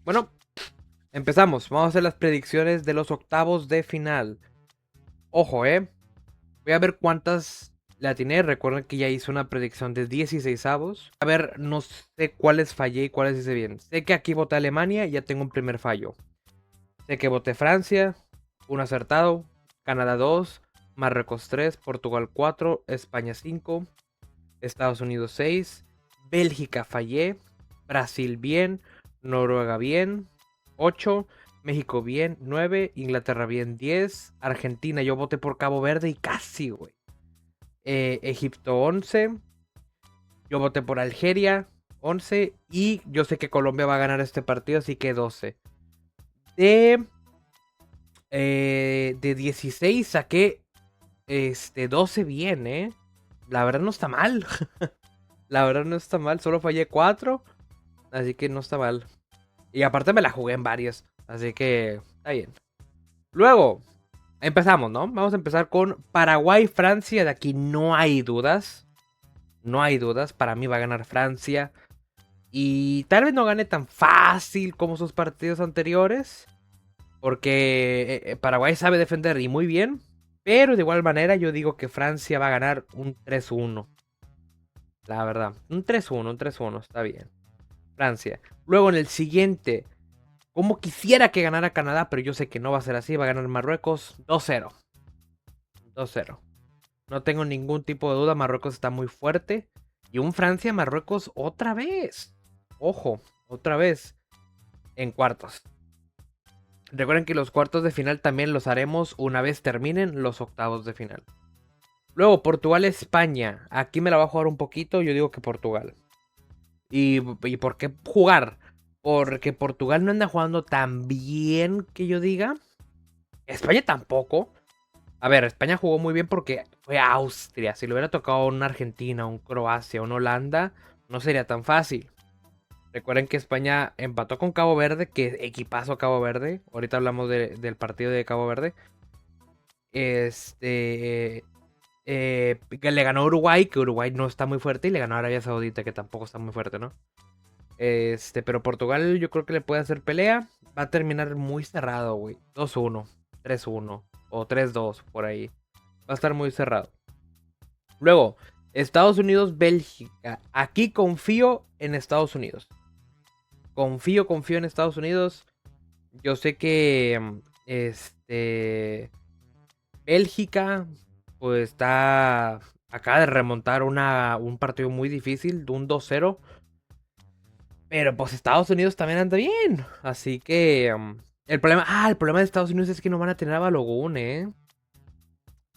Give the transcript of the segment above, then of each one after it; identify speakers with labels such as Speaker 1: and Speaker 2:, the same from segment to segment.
Speaker 1: Bueno, empezamos. Vamos a hacer las predicciones de los octavos de final. Ojo, voy a ver cuántas le atiné. Recuerden que ya hice una predicción de 16avos. A ver, no sé cuáles fallé y cuáles hice bien. Sé que aquí voté Alemania y ya tengo un primer fallo. Sé que voté Francia, un acertado. Canadá 2, Marruecos 3, Portugal 4, España 5, Estados Unidos 6, Bélgica fallé, Brasil bien, Noruega bien, 8, México bien, 9, Inglaterra bien, 10, Argentina yo voté por Cabo Verde y casi, güey. Egipto 11, yo voté por Algeria 11 y yo sé que Colombia va a ganar este partido, así que 12. De, de 16 saqué 12 bien, La verdad no está mal. La verdad no está mal, solo fallé 4. Así que no está mal. Y aparte me la jugué en varias. Así que está bien. Luego, empezamos, ¿no? Vamos a empezar con Paraguay-Francia. De aquí no hay dudas. No hay dudas. Para mí va a ganar Francia. Y tal vez no gane tan fácil como sus partidos anteriores. Porque Paraguay sabe defender y muy bien. Pero de igual manera yo digo que Francia va a ganar un 3-1. La verdad. Un 3-1, un 3-1. Está bien. Francia. Luego en el siguiente, como quisiera que ganara Canadá, pero yo sé que no va a ser así. Va a ganar Marruecos 2-0. 2-0. No tengo ningún tipo de duda. Marruecos está muy fuerte. Y un Francia-Marruecos otra vez. Ojo, otra vez en cuartos. Recuerden que los cuartos de final también los haremos una vez terminen los octavos de final. Luego, Portugal-España. Aquí me la va a jugar un poquito. Yo digo que Portugal. ¿Y por qué jugar? Porque Portugal no anda jugando tan bien que yo diga. España tampoco. A ver, España jugó muy bien porque fue a Austria. Si le hubiera tocado una Argentina, un Croacia, una Holanda, no sería tan fácil. Recuerden que España empató con Cabo Verde, que equipazo Cabo Verde. Ahorita hablamos del partido de Cabo Verde. Que le ganó a Uruguay, que Uruguay no está muy fuerte, y le ganó a Arabia Saudita, que tampoco está muy fuerte, ¿no? Pero Portugal yo creo que le puede hacer pelea. Va a terminar muy cerrado, güey. 2-1, 3-1 o 3-2 por ahí. Va a estar muy cerrado. Luego, Estados Unidos, Bélgica. Aquí confío en Estados Unidos. Confío en Estados Unidos. Yo sé que Bélgica pues está acaba de remontar un partido muy difícil de un 2-0. Pero pues Estados Unidos también anda bien. Así que el problema de Estados Unidos es que no van a tener a Balogun, ¿eh?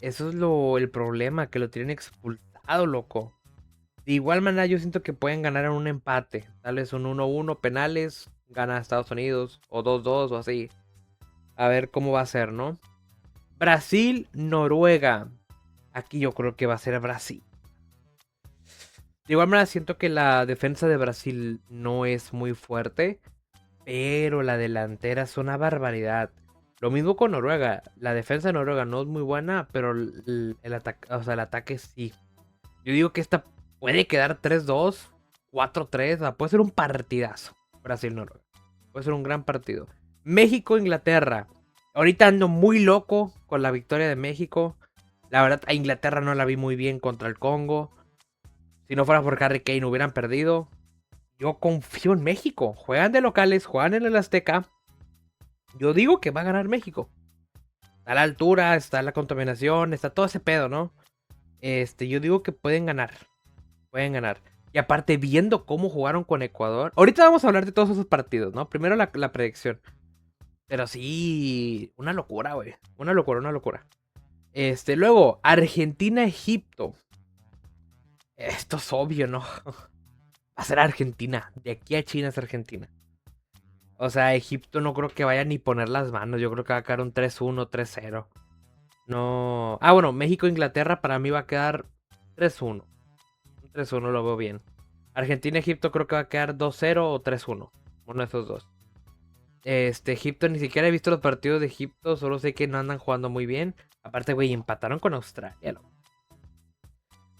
Speaker 1: Eso es el problema, que lo tienen expulsado, loco. De igual manera yo siento que pueden ganar en un empate. Tal vez un 1-1, penales, gana Estados Unidos, o 2-2 o así. A ver cómo va a ser, ¿no? Brasil, Noruega. Aquí yo creo que va a ser Brasil. De igual manera siento que la defensa de Brasil no es muy fuerte. Pero la delantera es una barbaridad. Lo mismo con Noruega. La defensa de Noruega no es muy buena, pero el ataque, o sea, el ataque sí. Yo digo que esta puede quedar 3-2, 4-3. O sea, puede ser un partidazo. Brasil-Noruega. Puede ser un gran partido. México-Inglaterra. Ahorita ando muy loco con la victoria de México. La verdad, a Inglaterra no la vi muy bien contra el Congo. Si no fuera por Harry Kane hubieran perdido. Yo confío en México. Juegan de locales, juegan en el Azteca. Yo digo que va a ganar México. Está la altura, está la contaminación, está todo ese pedo, ¿no? Yo digo que pueden ganar. Pueden ganar. Y aparte, viendo cómo jugaron con Ecuador. Ahorita vamos a hablar de todos esos partidos, ¿no? Primero la predicción. Pero sí, una locura, güey. Una locura, una locura. Luego, Argentina-Egipto. Esto es obvio, ¿no? Va a ser Argentina. De aquí a China es Argentina. O sea, Egipto no creo que vaya ni poner las manos. Yo creo que va a quedar un 3-1, 3-0. No. Ah, bueno, México-Inglaterra para mí va a quedar 3-1. 3-1 lo veo bien. Argentina-Egipto creo que va a quedar 2-0 o 3-1. Uno de esos dos. Egipto, ni siquiera he visto los partidos de Egipto. Solo sé que no andan jugando muy bien. Aparte, güey, empataron con Australia.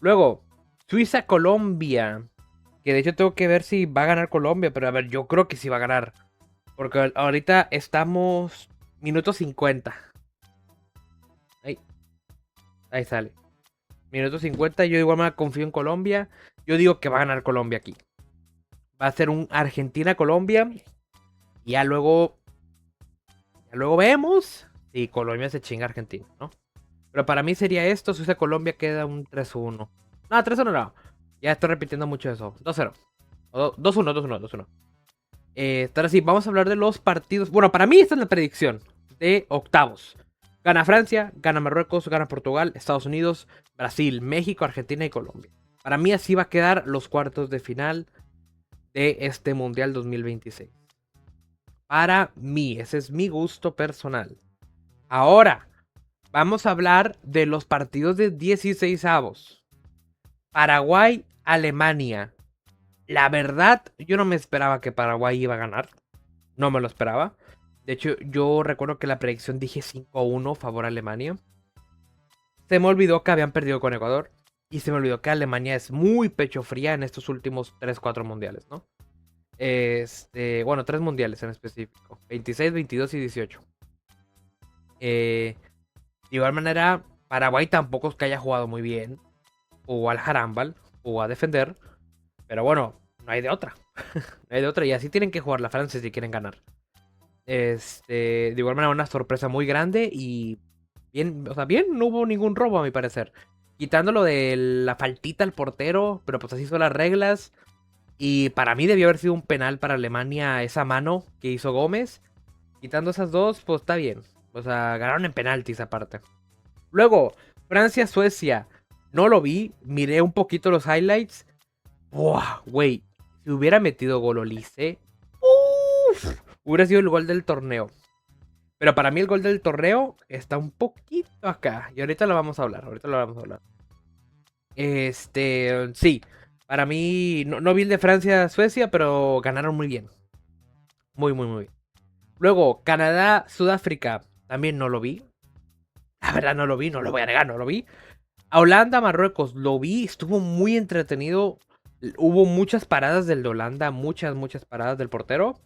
Speaker 1: Luego, Suiza-Colombia. Que de hecho tengo que ver si va a ganar Colombia. Pero a ver, yo creo que sí va a ganar. Porque ahorita estamos minuto 50. Ahí, ahí sale. Minuto 50. Yo igual me confío en Colombia. Yo digo que va a ganar Colombia aquí. Va a ser un Argentina-Colombia. Y ya luego vemos si Colombia se chinga a Argentina, ¿no? Pero para mí sería esto. Si usa Colombia queda un 3-1. No, 3-1 no. Ya estoy repitiendo mucho eso. 2-0. 2-1, 2-1, 2-1. Ahora sí, vamos a hablar de los partidos. Bueno, para mí esta es la predicción de octavos. Gana Francia, gana Marruecos, gana Portugal, Estados Unidos, Brasil, México, Argentina y Colombia. Para mí así va a quedar los cuartos de final de este Mundial 2026. Para mí, ese es mi gusto personal. Ahora, vamos a hablar de los partidos de 16avos. Paraguay, Alemania. La verdad, yo no me esperaba que Paraguay iba a ganar. No me lo esperaba. De hecho, yo recuerdo que la predicción dije 5-1 favor a Alemania. Se me olvidó que habían perdido con Ecuador. Y se me olvidó que Alemania es muy pecho fría en estos últimos 3-4 mundiales, ¿no? Bueno, 3 mundiales en específico. 26, 22 y 18. De igual manera, Paraguay tampoco es que haya jugado muy bien. Jugó al Harambal, jugó a defender. Pero bueno, no hay de otra. No hay de otra. Y así tienen que jugar la Francia si quieren ganar. De igual manera, una sorpresa muy grande. Y bien, o sea, bien, no hubo ningún robo a mi parecer. Quitándolo de la faltita al portero, pero pues así son las reglas. Y para mí debió haber sido un penal para Alemania esa mano que hizo Gómez. Quitando esas dos, pues está bien. O sea, ganaron en penaltis aparte. Luego, Francia-Suecia. No lo vi, miré un poquito los highlights. ¡Buah, güey! Si hubiera metido gol Olise, ¡uf! Hubiera sido el gol del torneo. Pero para mí el gol del torneo está un poquito acá. Y ahorita lo vamos a hablar. Sí. Para mí, no vi el de Francia-Suecia, pero ganaron muy bien. Muy, muy, muy bien. Luego, Canadá-Sudáfrica. También no lo vi. La verdad no lo vi, no lo voy a negar, no lo vi. A Holanda-Marruecos lo vi, estuvo muy entretenido. Hubo muchas paradas del de Holanda, muchas, muchas paradas del portero.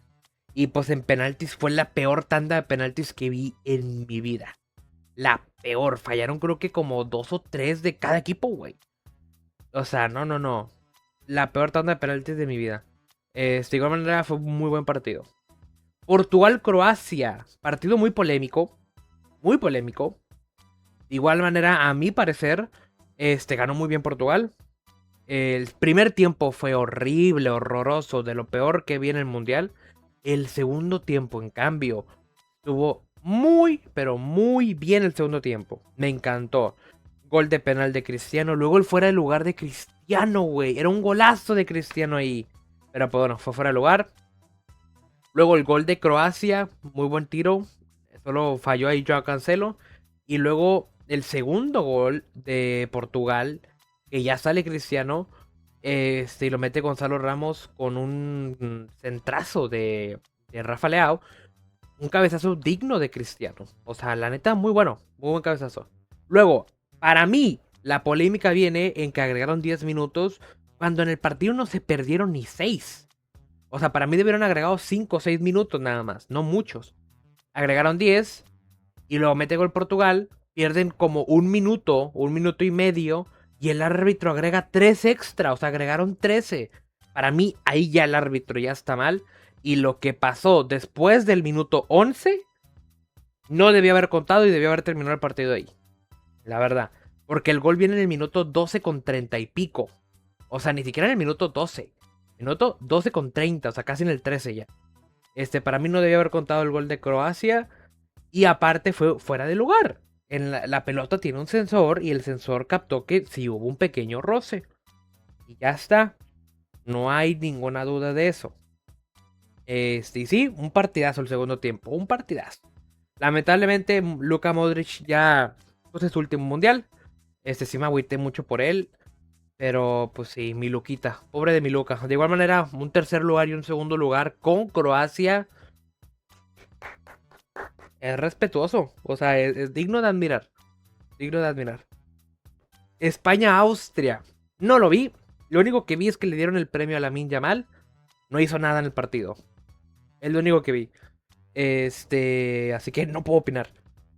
Speaker 1: Y pues en penaltis fue la peor tanda de penaltis que vi en mi vida. La peor. Fallaron creo que como 2 o 3 de cada equipo, güey. O sea, no. La peor tanda de penaltis de mi vida. De igual manera fue un muy buen partido. Portugal-Croacia. Partido muy polémico. Muy polémico. De igual manera, a mi parecer, ganó muy bien Portugal. El primer tiempo fue horrible, horroroso, de lo peor que vi en el Mundial. El segundo tiempo, en cambio, estuvo muy, pero muy bien el segundo tiempo. Me encantó. Gol de penal de Cristiano. Luego el fuera de lugar de Cristiano, güey. Era un golazo de Cristiano ahí. Pero pues bueno, fue fuera de lugar. Luego el gol de Croacia. Muy buen tiro. Solo falló ahí Joao Cancelo. Y luego el segundo gol de Portugal. Que ya sale Cristiano. Y lo mete Gonzalo Ramos con un centrazo de Rafa Leao. Un cabezazo digno de Cristiano. O sea, la neta, muy bueno. Muy buen cabezazo. Luego, para mí, la polémica viene en que agregaron 10 minutos cuando en el partido no se perdieron ni 6. O sea, para mí debieron agregado 5 o 6 minutos nada más, no muchos. Agregaron 10 y luego mete gol Portugal, pierden como un minuto y medio y el árbitro agrega 3 extra, o sea, agregaron 13. Para mí, ahí ya el árbitro ya está mal. Y lo que pasó después del minuto 11 no debía haber contado y debió haber terminado el partido ahí. La verdad. Porque el gol viene en el minuto 12 con 30 y pico. O sea, ni siquiera en el minuto 12. Minuto 12 con 30, o sea, casi en el 13 ya. Para mí no debía haber contado el gol de Croacia. Y aparte fue fuera de lugar. En la pelota tiene un sensor y el sensor captó que sí hubo un pequeño roce. Y ya está. No hay ninguna duda de eso. Y sí, un partidazo el segundo tiempo. Un partidazo. Lamentablemente, Luka Modric ya pues, es su último mundial. Sí me agüité mucho por él. Pero pues sí, mi Luquita. Pobre de mi Luca. De igual manera, un tercer lugar y un segundo lugar con Croacia. Es respetuoso. O sea, es digno de admirar. Digno de admirar. España-Austria. No lo vi. Lo único que vi es que le dieron el premio a Lamine Yamal. No hizo nada en el partido. Es lo único que vi. Así que no puedo opinar.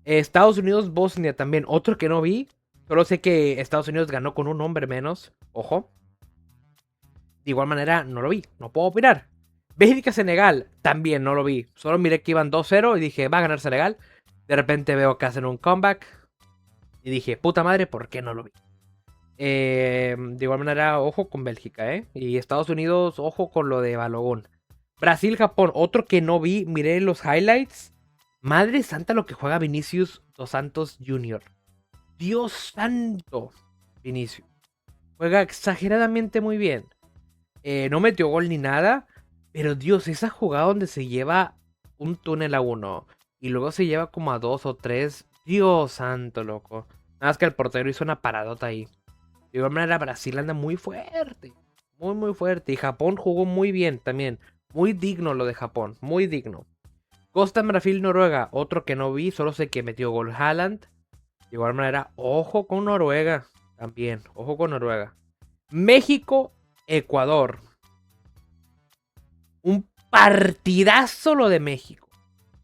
Speaker 1: Estados Unidos, Bosnia también. Otro que no vi. Solo sé que Estados Unidos ganó con un hombre menos. Ojo. De igual manera, no lo vi. No puedo opinar. Bélgica, Senegal. También no lo vi. Solo miré que iban 2-0 y dije, va a ganar Senegal. De repente veo que hacen un comeback. Y dije, puta madre, ¿por qué no lo vi? De igual manera, ojo con Bélgica, ¿eh? Y Estados Unidos, ojo con lo de Balogón. Brasil, Japón, otro que no vi, miré los highlights. Madre santa lo que juega Vinicius Dos Santos Jr. Dios santo, Vinicius. Juega exageradamente muy bien. No metió gol ni nada, pero Dios, esa jugada donde se lleva un túnel a uno y luego se lleva como a 2 o 3. Dios santo, loco. Nada más que el portero hizo una paradota ahí. De igual manera, Brasil anda muy fuerte. Muy, muy fuerte. Y Japón jugó muy bien también. Muy digno lo de Japón. Muy digno. Costa Marfil, Noruega. Otro que no vi. Solo sé que metió gol Haaland. De igual manera, ojo con Noruega. También. Ojo con Noruega. México, Ecuador. Un partidazo lo de México.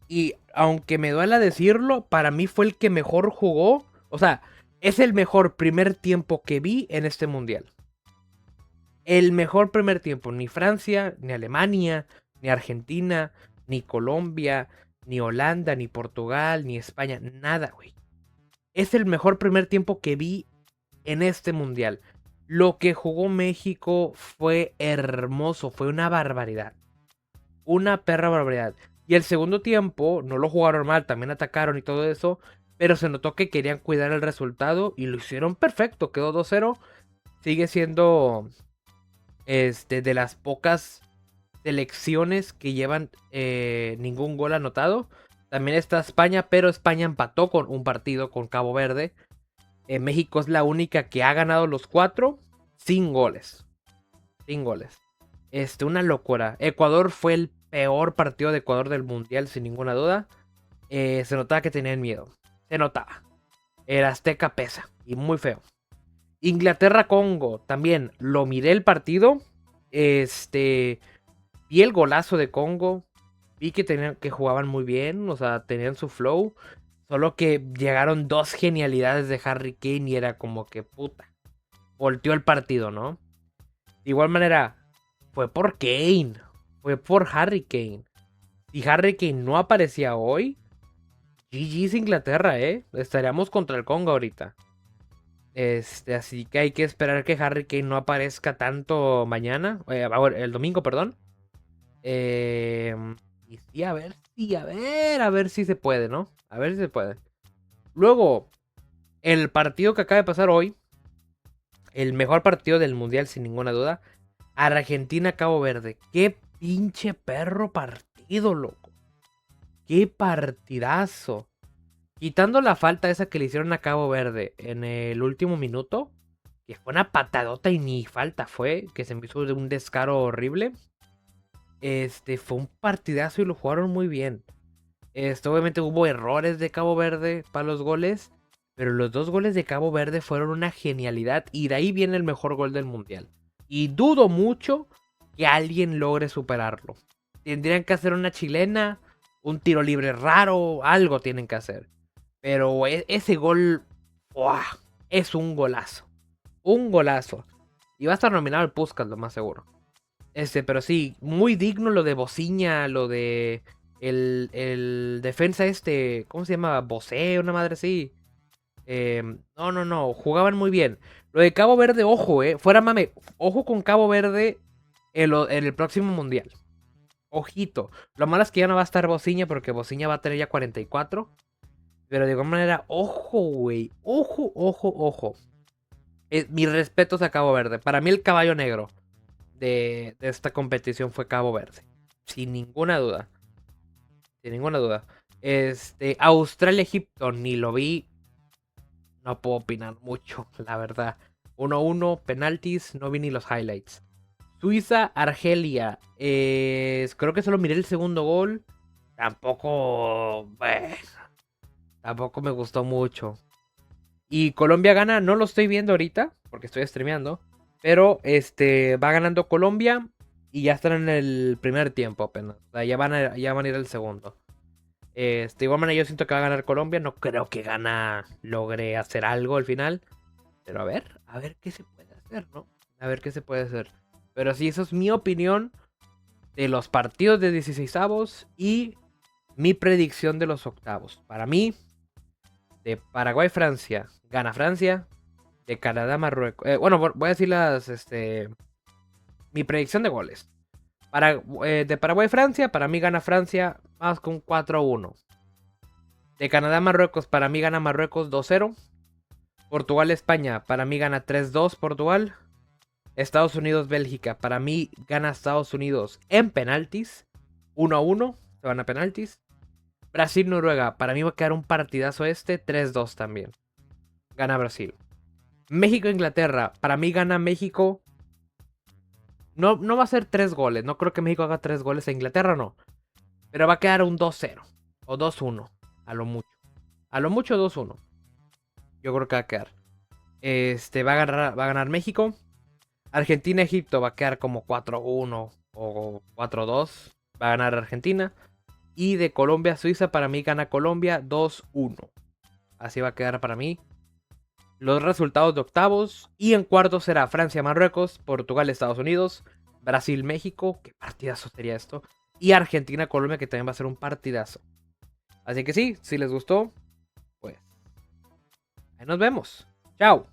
Speaker 1: Y aunque me duela decirlo, para mí fue el que mejor jugó. O sea, es el mejor primer tiempo que vi en este mundial. El mejor primer tiempo. Ni Francia, ni Alemania, ni Argentina, ni Colombia, ni Holanda, ni Portugal, ni España. Nada, güey. Es el mejor primer tiempo que vi en este mundial. Lo que jugó México fue hermoso. Fue una barbaridad. Una perra barbaridad. Y el segundo tiempo no lo jugaron mal. También atacaron y todo eso. Pero se notó que querían cuidar el resultado. Y lo hicieron perfecto. Quedó 2-0. Sigue siendo de las pocas selecciones que llevan ningún gol anotado. También está España, pero España empató con un partido con Cabo Verde. México es la única que ha ganado los 4 sin goles. Sin goles. Una locura. Ecuador fue el peor partido de Ecuador del Mundial, sin ninguna duda. Se notaba que tenían miedo. Se notaba. El Azteca pesa. Y muy feo. Inglaterra-Congo, también lo miré el partido. Vi el golazo de Congo. Vi que jugaban muy bien. O sea, tenían su flow. Solo que llegaron 2 genialidades de Harry Kane y era como que puta. Volteó el partido, ¿no? De igual manera, fue por Kane. Fue por Harry Kane. Si Harry Kane no aparecía hoy, GG's Inglaterra, estaríamos contra el Congo ahorita. Así que hay que esperar que Harry Kane no aparezca tanto mañana. El domingo, perdón. Y sí, a ver si se puede, ¿no? A ver si se puede. Luego, el partido que acaba de pasar hoy. El mejor partido del mundial, sin ninguna duda. Argentina-Cabo Verde. Qué pinche perro partido, loco. Qué partidazo. Quitando la falta esa que le hicieron a Cabo Verde en el último minuto, que fue una patadota y ni falta fue, que se me hizo de un descaro horrible. Fue un partidazo y lo jugaron muy bien. Obviamente hubo errores de Cabo Verde para los goles, pero los 2 goles de Cabo Verde fueron una genialidad y de ahí viene el mejor gol del mundial. Y dudo mucho que alguien logre superarlo. Tendrían que hacer una chilena, un tiro libre raro, algo tienen que hacer. Pero ese gol ¡buah! Es un golazo. Un golazo. Y va a estar nominado al Puskás, lo más seguro. Pero sí, muy digno lo de Bociña, lo de el defensa ¿cómo se llama? Bosé, una madre así. No, jugaban muy bien. Lo de Cabo Verde, ojo, fuera mame, ojo con Cabo Verde en el próximo mundial. Ojito. Lo malo es que ya no va a estar Bociña porque Bociña va a tener ya 44. Pero de alguna manera, ojo, güey. Ojo, ojo, ojo. Mis respetos a Cabo Verde. Para mí el caballo negro de esta competición fue Cabo Verde. Sin ninguna duda. Sin ninguna duda. Australia-Egipto, ni lo vi. No puedo opinar mucho, la verdad. 1-1, penaltis, no vi ni los highlights. Suiza-Argelia. Creo que solo miré el segundo gol. Tampoco... Tampoco me gustó mucho. Y Colombia gana, no lo estoy viendo ahorita, porque estoy streameando. Pero va ganando Colombia. Y ya están en el primer tiempo apenas. O sea, ya van a ir al segundo. Igual manera yo siento que va a ganar Colombia. No creo que Ghana logre hacer algo al final. Pero a ver qué se puede hacer, ¿no? A ver qué se puede hacer. Pero sí, eso es mi opinión de los partidos de 16avos y mi predicción de los octavos. Para mí, de Paraguay-Francia, gana Francia. De Canadá-Marruecos. Bueno, voy a decir mi predicción de goles. De Paraguay-Francia, para mí gana Francia más con 4-1. De Canadá-Marruecos, para mí gana Marruecos 2-0. Portugal-España, para mí gana 3-2 Portugal. Estados Unidos-Bélgica, para mí gana Estados Unidos en penaltis. 1-1, se van a penaltis. Brasil-Noruega, para mí va a quedar un partidazo 3-2 también. Gana Brasil. México-Inglaterra, para mí gana México. No, no va a ser 3 goles, no creo que México haga 3 goles a Inglaterra, no. Pero va a quedar un 2-0 o 2-1, a lo mucho. A lo mucho 2-1. Yo creo que va a quedar. Va a ganar México. Argentina-Egipto va a quedar como 4-1 o 4-2. Va a ganar Argentina. Y de Colombia-Suiza, para mí gana Colombia 2-1. Así va a quedar para mí los resultados de octavos. Y en cuartos será Francia-Marruecos, Portugal-Estados Unidos, Brasil-México. Qué partidazo sería esto. Y Argentina-Colombia, que también va a ser un partidazo. Así que sí, si les gustó, pues ahí nos vemos. Chao.